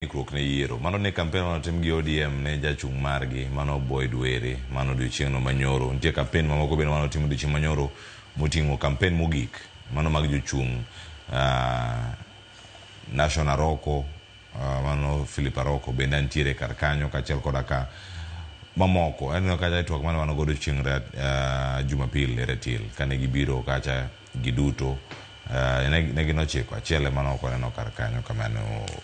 ikruok ne yiero. Mano ne kampen manotim gi ODM ne jachung' margi, mano Boyd Were, mano odiochieng'no manyoro. Nitie kampen mamoko bende manotim odiochieng' manyoro moting'o kampen mogik, mano mag jochung' National Aroko, mano Philip Aroko bende nitiere kar kanyo kaachiel koda ka mamoko. Aneno kacha twak mane wan godo chieng' Jumapil e Retil kane gibiro kacha giduto. Ne ginochiko achiel mano ok oneno kar kanyo kamane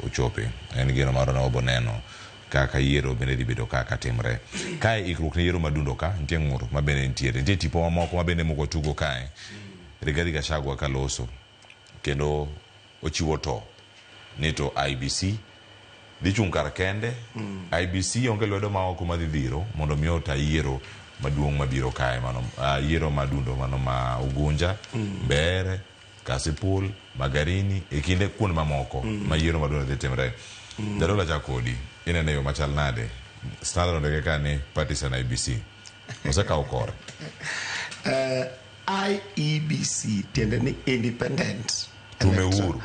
ochope. En gino maro ne oboneno kaka yiero bende dhi bedo kaka timre. Kae ikruok ne yiero madundo ka nitie ng'ur ma bende nitiere. Nitie tipo mamoko ma bende moko tugo kae. Rigathi Gachagua kaloso kendo ochiwo to ni to IBC dhi chung' kar kende. IBC onge lwedo ma oko madhi dhiro mondo mi ota yiero maduong' mabiro kae, mano yiero madundo, mano ma Ugunja, Mbeere, Kasipul, Magarini e kinde kuonde mamoko ma yiero madundo dhi timre. Jadolo Chakodi inene yo machal nade standard ndege kane partisan IBC osekawo kore. IEBC tiende ni independent tume huru.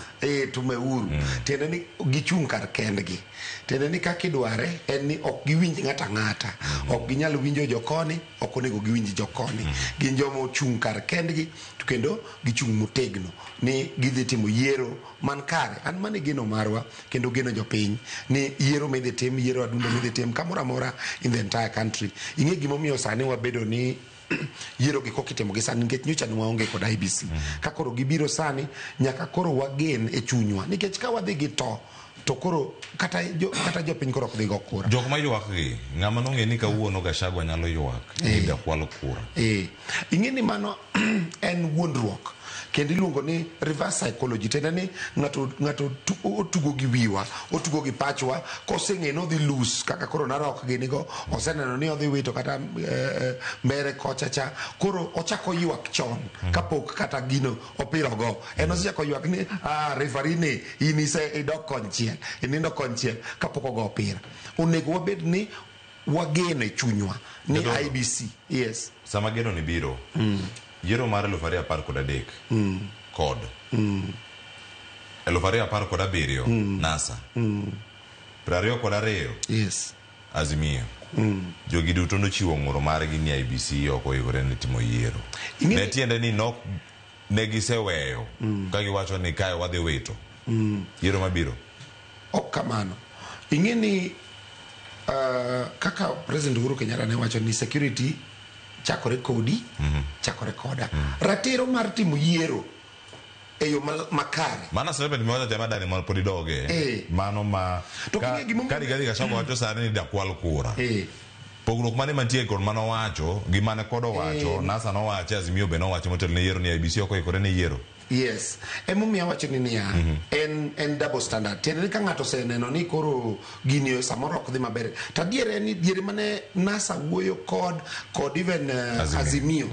Tume huru. Tiende ni gichung' kar kendgi. Tiende ni kaka idware en ni ok giwinj ng'ata ng'ata. Ok ginyal winjo jokoni, ok onego giwinj jokoni. Gin joma ochung' kar kendgi to kendo gichung' motegno ni gidhi timo yiero man kare. An mane geno marwa kendo geno jopiny ni yiero midhi tim, yiero adundo midhi tim kamoro amora in the entire country. Ing'e gimomiyo sani wabedo ni yiero gi kokitimo gi sani nikech nyocha waonge kod IBC. Ka koro gibiro sani nyaka koro wagen e chunywa nikech ka wadhi gi to koro kata jopiny koro ok dhi go kura. Jok ma ywak gi ng'ama nong'e ni kawuono Gachagua nyalo ywak ni dakwalo kura. Ing'e ni mano en wuondruok kendo iluongo ni reverse psychology. Tende ni ng'ato otugo gi wiwa, otugo gi pachwa, koseng'e no dhi lose kaka koro Narok ginigo, oseneno ni odhi wito kata Mbeere kochacha, koro ochako ywak chon kapok kata gino opiro go. En osechako ywak ni referee ne inise idok konchiel, inindo konchiel kapok ogo opira. Onego wabed ni wageno e chunywa ni IBC. Yes. Sama geno ni biro. Yiero mar 2013 kod 2017 NASA 22 yes Azimio jogi duto nochiwo ng'uro margi ni IBC ok oikore ni timo yiero. Ne tiende ni nok ne giseweyo ka giwacho ni kae wadhi wito yiero mabiro. Ok kamano. Ing'e ni kaka President Uhuru Kenyatta ne wacho ni security chakore kodi, chakore koda. Ratiro mar timo yiero e yo makare. Mana celebrity mmoja tema dani mal podi doge. Mano ma ka Rigathi Gachagua wacho sani ni dakwal kura. Pogruok mane mantie kod mano wacho gi mane kodo wacho, NASA no wacho, Azimio be no wacho motel ne yiero ni IBC ok ikore ne yiero. Yes. Emomiyo wacho ni niya, en double standard. Tiende ni ka ng'ato oseneno ni koro gini samoro ok dhi maber. Ta diere ni diere mane NASA wuoyo kod even Azimio.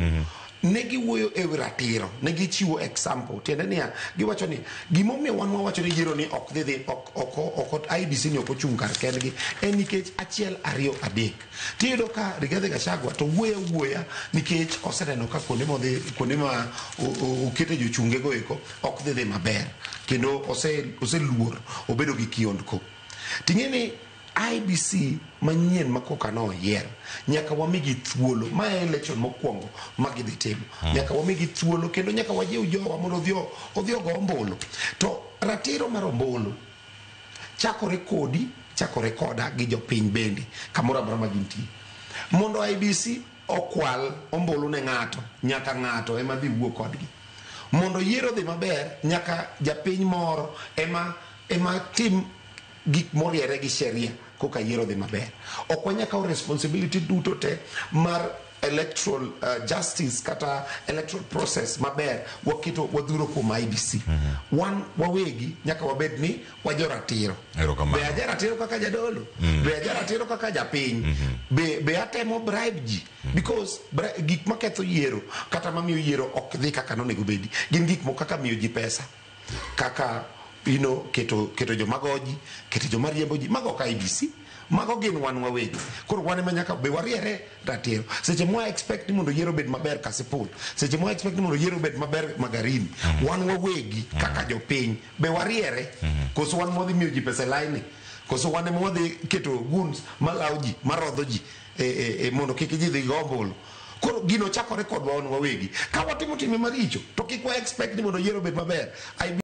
Ne giwuoyo e ratiro, ne gichiwo example. Tiende niya, giwacho ni gimomiyo wan wacho ni yiero ni ok dhi ok IBC ni ok ochung' kar kendgi en nikech achiel ariyo adek. Tiyudo ka Rigathi Gachagua to wuoya nikech oseneno ka kuonde ma okete jochunge go eko ok dhi maber kendo oseluor obedo gi kiondko. Ting'e ni IBC manyien makoka no yier nyaka wamigi thuolo ma election mokwongo magidhi timo. Nyaka wamigi thuolo kendo nyaka wajiw jowa mondo odhi ogo ombulu. To ratiro mar ombulu chakore koda gi jopiny bende kamoro amora ma gintie. Mondo IBC okwal ombulu ne ng'ato, nyaka ng'ato ema dhi wuo kodgi. Mondo yiero dhi maber nyaka japiny moro ema tim gik moriere gi sheria koka yiero dhi maber. Ok wanyaka responsibility duto te mar electoral justice kata electoral process maber wakito wadhuro kuom IBC. Wan wawegi nyaka wabed ni wajoratiro. Be ajaratiro kaka jadolo, be ajaratiro kaka japiny, be atemo bribe ji because gik maketho yiero kata mamiyo yiero ok dhi kaka nonego bedi. Gin gik moko kaka miyo ji pesa, kaka keto jomagoji, keto jomariembo ji, mago ka IBC. Mago gin wan wawegi. Koro wan ema nyaka be wariere ratiro. Seche mwa expect ni mondo yiero bed maber Kasipul, seche mwa expect ni mondo yiero bed maber Magarini, wan wawegi kaka jopiny be wariere koso wan modhi miyo ji pesa line koso wane mwadhi keto guns malawo ji marodho ji mondo kik ji dhi go ombulu. Koro gino chakore kodwa on wawegi. Ka watimo timbe maricho to kik wa expect ni mondo yiero bed maber.